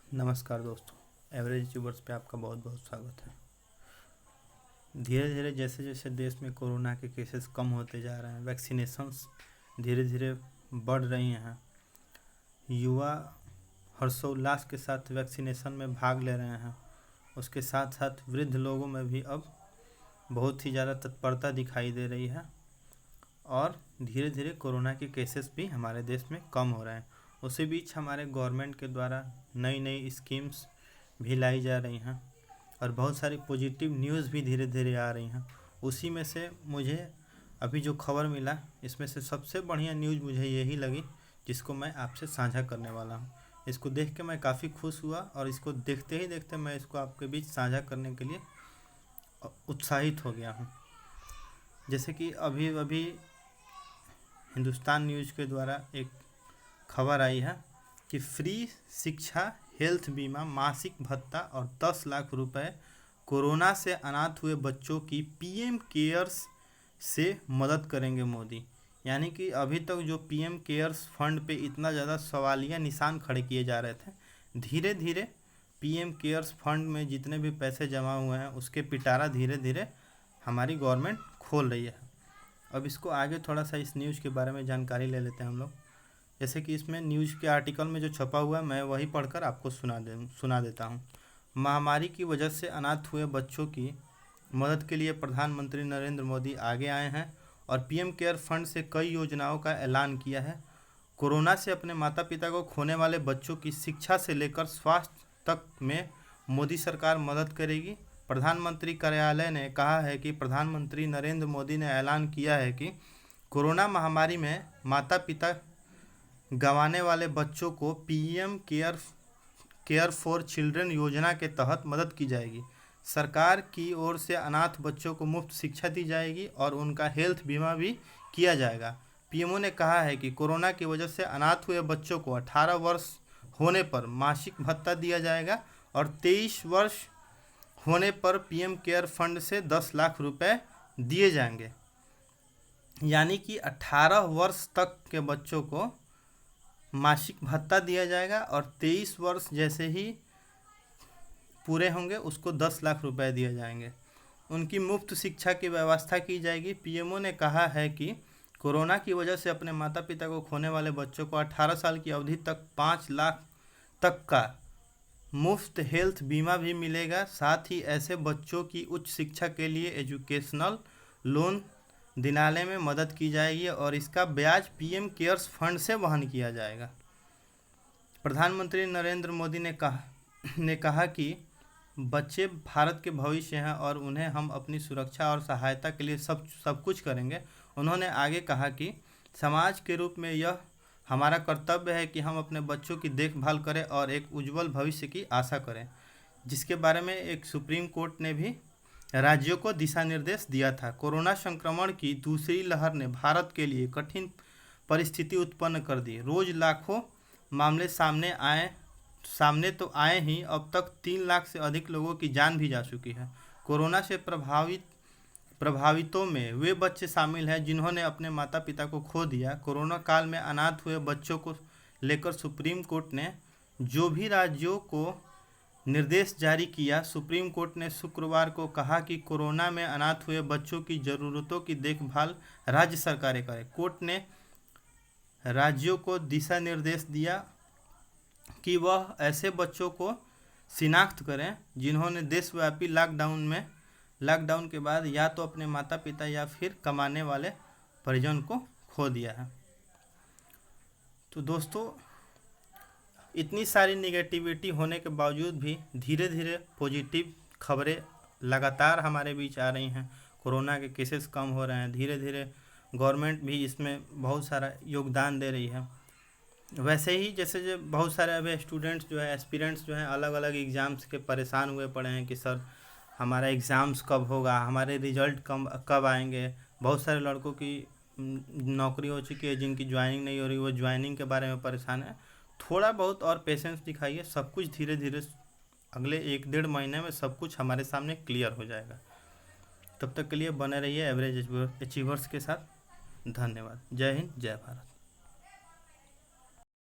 नमस्कार दोस्तों, average achievers पे आपका बहुत बहुत स्वागत है। धीरे धीरे जैसे जैसे देश में कोरोना के केसेस कम होते जा रहे हैं, वैक्सीनेशंस धीरे धीरे बढ़ रही हैं, युवा हर्षोल्लास के साथ वैक्सीनेशन में भाग ले रहे हैं। उसके साथ साथ वृद्ध लोगों में भी अब बहुत ही ज़्यादा तत्परता दिखाई दे रही है और धीरे धीरे कोरोना के केसेस भी हमारे देश में कम हो रहे हैं। उसी बीच हमारे गवर्नमेंट के द्वारा नई नई स्कीम्स भी लाई जा रही हैं और बहुत सारी पॉजिटिव न्यूज़ भी धीरे धीरे आ रही हैं। उसी में से मुझे अभी जो खबर मिला, इसमें से सबसे बढ़िया न्यूज़ मुझे यही लगी, जिसको मैं आपसे साझा करने वाला हूँ। इसको देख के मैं काफ़ी खुश हुआ और इसको देखते ही देखते मैं इसको आपके बीच साझा करने के लिए उत्साहित हो गया हूँ। जैसे कि अभी अभी हिंदुस्तान न्यूज़ के द्वारा एक खबर आई है कि फ्री शिक्षा, हेल्थ बीमा, मासिक भत्ता और 10 लाख रुपए कोरोना से अनाथ हुए बच्चों की पीएम केयर्स से मदद करेंगे मोदी। यानी कि अभी तक जो पीएम केयर्स फंड पे इतना ज़्यादा सवालिया निशान खड़े किए जा रहे थे, धीरे धीरे पीएम केयर्स फंड में जितने भी पैसे जमा हुए हैं उसके पिटारा धीरे धीरे हमारी गवर्नमेंट खोल रही है। अब इसको आगे थोड़ा सा इस न्यूज़ के बारे में जानकारी ले लेते हैं हम लोग। जैसे कि इसमें न्यूज़ के आर्टिकल में जो छपा हुआ है, मैं वही पढ़कर आपको सुना देता हूँ। महामारी की वजह से अनाथ हुए बच्चों की मदद के लिए प्रधानमंत्री नरेंद्र मोदी आगे आए हैं और पीएम केयर फंड से कई योजनाओं का ऐलान किया है। कोरोना से अपने माता पिता को खोने वाले बच्चों की शिक्षा से लेकर स्वास्थ्य तक में मोदी सरकार मदद करेगी। प्रधानमंत्री कार्यालय ने कहा है कि प्रधानमंत्री नरेंद्र मोदी ने ऐलान किया है कि कोरोना महामारी में माता पिता गंवाने वाले बच्चों को पीएम केयर फॉर चिल्ड्रन योजना के तहत मदद की जाएगी। सरकार की ओर से अनाथ बच्चों को मुफ्त शिक्षा दी जाएगी और उनका हेल्थ बीमा भी किया जाएगा। पीएमओ ने कहा है कि कोरोना की वजह से अनाथ हुए बच्चों को 18 वर्ष होने पर मासिक भत्ता दिया जाएगा और 23 वर्ष होने पर पीएम केयर फंड से 10 लाख रुपए दिए जाएंगे। यानी कि 18 वर्ष तक के बच्चों को मासिक भत्ता दिया जाएगा और 23 वर्ष जैसे ही पूरे होंगे उसको 10 लाख रुपए दिए जाएंगे। उनकी मुफ्त शिक्षा की व्यवस्था की जाएगी। पीएमओ ने कहा है कि कोरोना की वजह से अपने माता पिता को खोने वाले बच्चों को 18 साल की अवधि तक 5 लाख तक का मुफ्त हेल्थ बीमा भी मिलेगा। साथ ही ऐसे बच्चों की उच्च शिक्षा के लिए एजुकेशनल लोन दिलाने में मदद की जाएगी और इसका ब्याज पीएम केयर्स फंड से वहन किया जाएगा। प्रधानमंत्री नरेंद्र मोदी ने कहा कि बच्चे भारत के भविष्य हैं और उन्हें हम अपनी सुरक्षा और सहायता के लिए सब कुछ करेंगे। उन्होंने आगे कहा कि समाज के रूप में यह हमारा कर्तव्य है कि हम अपने बच्चों की देखभाल करें और एक उज्जवल भविष्य की आशा करें, जिसके बारे में एक सुप्रीम कोर्ट ने भी राज्यों को दिशा निर्देश दिया था। कोरोना संक्रमण की दूसरी लहर ने भारत के लिए कठिन परिस्थिति उत्पन्न कर दी। रोज लाखों मामले सामने तो आए ही, अब तक 3 लाख से अधिक लोगों की जान भी जा चुकी है। कोरोना से प्रभावितों में वे बच्चे शामिल हैं जिन्होंने अपने माता पिता को खो दिया। कोरोना काल में अनाथ हुए बच्चों को लेकर सुप्रीम कोर्ट ने जो भी राज्यों को निर्देश जारी किया। सुप्रीम कोर्ट ने शुक्रवार को कहा कि कोरोना में अनाथ हुए बच्चों की ज़रूरतों की देखभाल राज्य सरकारें करें। कोर्ट ने राज्यों को दिशा निर्देश दिया कि वह ऐसे बच्चों को शिनाख्त करें जिन्होंने देशव्यापी लॉकडाउन के बाद या तो अपने माता पिता या फिर कमाने वाले परिजन को खो दिया है। तो दोस्तों, इतनी सारी निगेटिविटी होने के बावजूद भी धीरे धीरे पॉजिटिव खबरें लगातार हमारे बीच आ रही हैं। कोरोना के केसेस कम हो रहे हैं, धीरे धीरे गवर्नमेंट भी इसमें बहुत सारा योगदान दे रही है। वैसे ही जैसे जो बहुत सारे अभी स्टूडेंट्स जो है, एस्पिरेंट्स जो हैं, अलग अलग एग्ज़ाम्स के परेशान हुए पड़े हैं कि सर हमारा एग्ज़ाम्स कब होगा, हमारे रिजल्ट कब आएंगे। बहुत सारे लड़कों की नौकरी हो चुकी है जिनकी ज्वाइनिंग नहीं हो रही, वो ज्वाइनिंग के बारे में परेशान है। थोड़ा बहुत और पेशेंस दिखाइए, सब कुछ धीरे धीरे अगले 1-1.5 महीने में सब कुछ हमारे सामने क्लियर हो जाएगा। तब तक के लिए बने रहिए एवरेज अचीवर्स के साथ। धन्यवाद। जय हिंद, जय भारत।